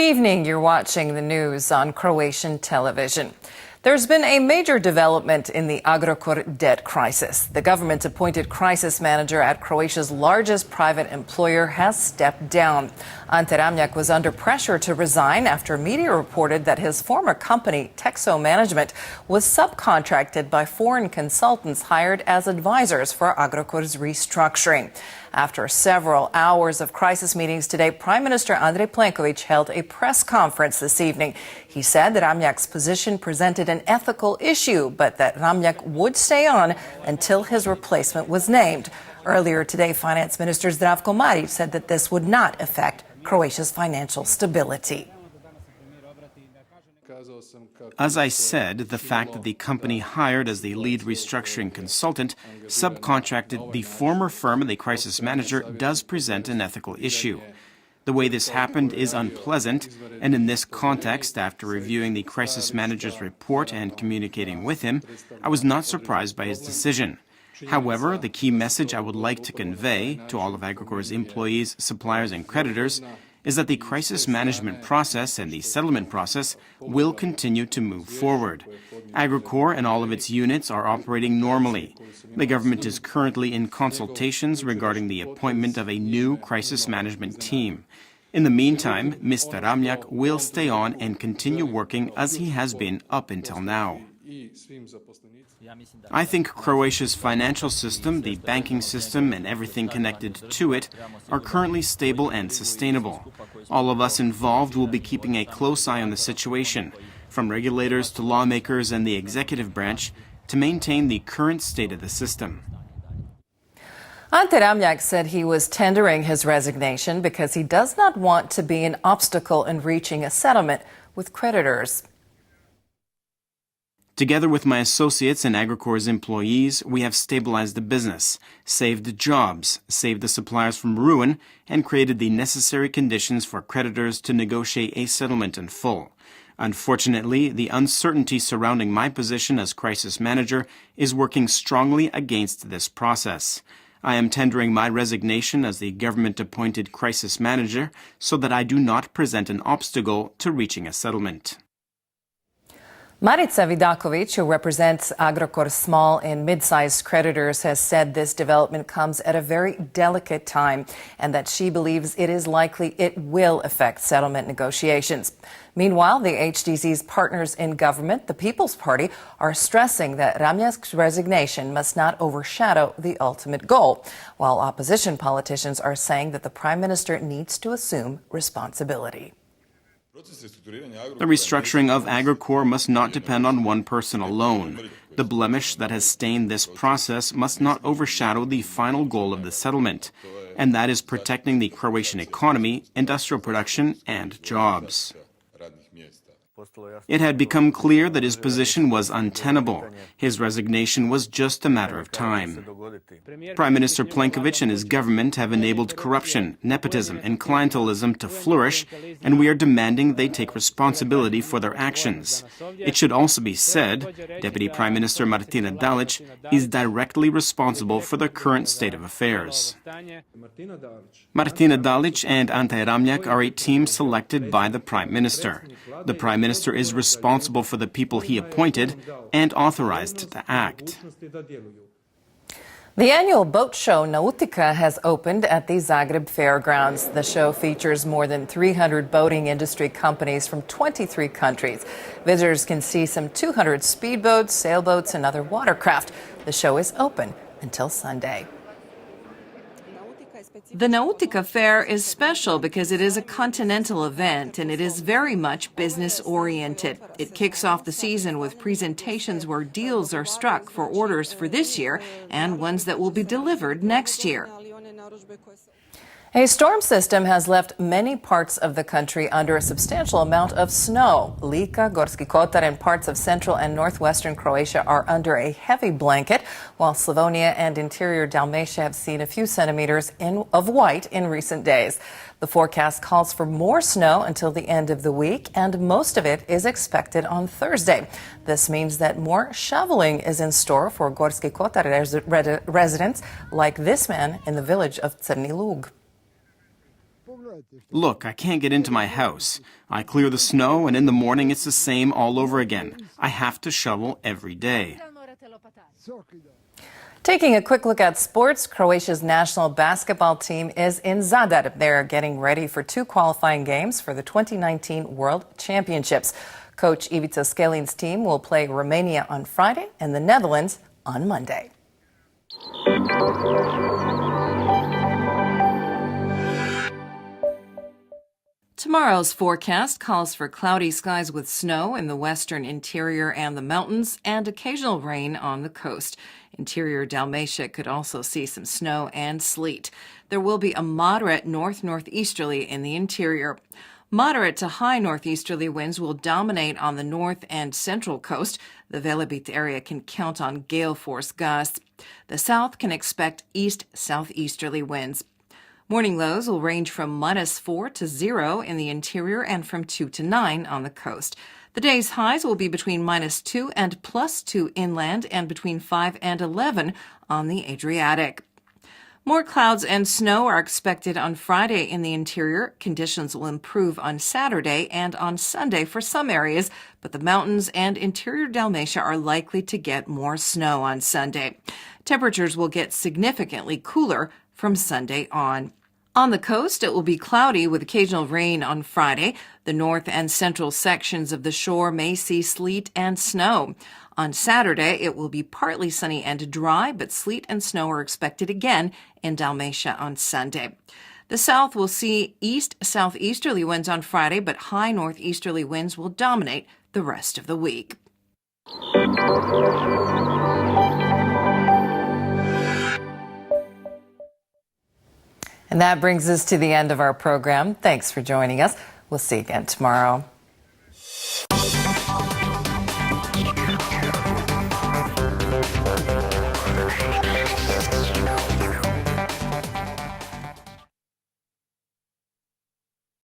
Good evening. You're watching the news on Croatian television. There's been a major development in the Agrokor debt crisis. The government-appointed crisis manager at Croatia's largest private employer has stepped down. Ante Ramljak was under pressure to resign after media reported that his former company, Texo Management, was subcontracted by foreign consultants hired as advisors for Agrokor's restructuring. After several hours of crisis meetings today, Prime Minister Andrej Plenković held a press conference this evening. He said that Ramljak's position presented an ethical issue, but that Ramljak would stay on until his replacement was named. Earlier today, Finance Minister Zdravko Marić said that this would not affect Croatia's financial stability. As I said, the fact that the company hired as the lead restructuring consultant subcontracted the former firm of the crisis manager does present an ethical issue. The way this happened is unpleasant, and in this context, after reviewing the crisis manager's report and communicating with him, I was not surprised by his decision. However, the key message I would like to convey to all of Agrokor's employees, suppliers, and creditors is that the crisis management process and the settlement process will continue to move forward. Agrokor and all of its units are operating normally. The government is currently in consultations regarding the appointment of a new crisis management team. In the meantime, Mr. Ramljak will stay on and continue working as he has been up until now. I think Croatia's financial system, the banking system, and everything connected to it are currently stable and sustainable. All of us involved will be keeping a close eye on the situation, from regulators to lawmakers and the executive branch, to maintain the current state of the system. Ante Ramljak said he was tendering his resignation because he does not want to be an obstacle in reaching a settlement with creditors. Together with my associates and Agrokor's employees, we have stabilized the business, saved jobs, saved the suppliers from ruin, and created the necessary conditions for creditors to negotiate a settlement in full. Unfortunately, the uncertainty surrounding my position as crisis manager is working strongly against this process. I am tendering my resignation as the government-appointed crisis manager so that I do not present an obstacle to reaching a settlement. Marica Vidaković, who represents Agrokor's small and mid-sized creditors, has said this development comes at a very delicate time and that she believes it is likely it will affect settlement negotiations. Meanwhile, the HDZ's partners in government, the People's Party, are stressing that Ramljak's resignation must not overshadow the ultimate goal, while opposition politicians are saying that the Prime Minister needs to assume responsibility. The restructuring of Agrokor must not depend on one person alone. The blemish that has stained this process must not overshadow the final goal of the settlement, and that is protecting the Croatian economy, industrial production, and jobs. It had become clear that his position was untenable. His resignation was just a matter of time. Prime Minister Plenković and his government have enabled corruption, nepotism, and clientelism to flourish, and we are demanding they take responsibility for their actions. It should also be said, Deputy Prime Minister Martina Dalić is directly responsible for the current state of affairs. Martina Dalić and Ante Ramljak are a team selected by the Prime Minister. The Prime Minister is responsible for the people he appointed and authorized to act. The annual boat show Nautica has opened at the Zagreb Fairgrounds. The show features more than 300 boating industry companies from 23 countries. Visitors can see some 200 speedboats, sailboats, and other watercraft. The show is open until Sunday. The Nautica Fair is special because it is a continental event and it is very much business-oriented. It kicks off the season with presentations where deals are struck for orders for this year and ones that will be delivered next year. A storm system has left many parts of the country under a substantial amount of snow. Lika, Gorski Kotar, and parts of central and northwestern Croatia are under a heavy blanket, while Slavonia and interior Dalmatia have seen a few centimeters of white in recent days. The forecast calls for more snow until the end of the week, and most of it is expected on Thursday. This means that more shoveling is in store for Gorski Kotar residents like this man in the village of Crni Lug. Look, I can't get into my house. I clear the snow, and in the morning it's the same all over again. I have to shovel every day. Taking a quick look at sports, Croatia's national basketball team is in Zadar. They're getting ready for 2 qualifying games for the 2019 World Championships. Coach Ivica Skelin's team will play Romania on Friday and the Netherlands on Monday. Tomorrow's forecast calls for cloudy skies with snow in the western interior and the mountains and occasional rain on the coast. Interior Dalmatia could also see some snow and sleet. There will be a moderate north-northeasterly in the interior. Moderate to high northeasterly winds will dominate on the north and central coast. The Velebit area can count on gale force gusts. The south can expect east-southeasterly winds. Morning lows will range from -4 to 0 in the interior and from 2 to 9 on the coast. The day's highs will be between -2 and +2 inland and between 5 and 11 on the Adriatic. More clouds and snow are expected on Friday in the interior. Conditions will improve on Saturday and on Sunday for some areas, but the mountains and interior Dalmatia are likely to get more snow on Sunday. Temperatures will get significantly cooler from Sunday on. On the coast, it will be cloudy with occasional rain on Friday. The north and central sections of the shore may see sleet and snow. On Saturday, it will be partly sunny and dry, but sleet and snow are expected again in Dalmatia on Sunday. The south will see east-southeasterly winds on Friday, but high northeasterly winds will dominate the rest of the week. And that brings us to the end of our program. Thanks for joining us. We'll see you again tomorrow.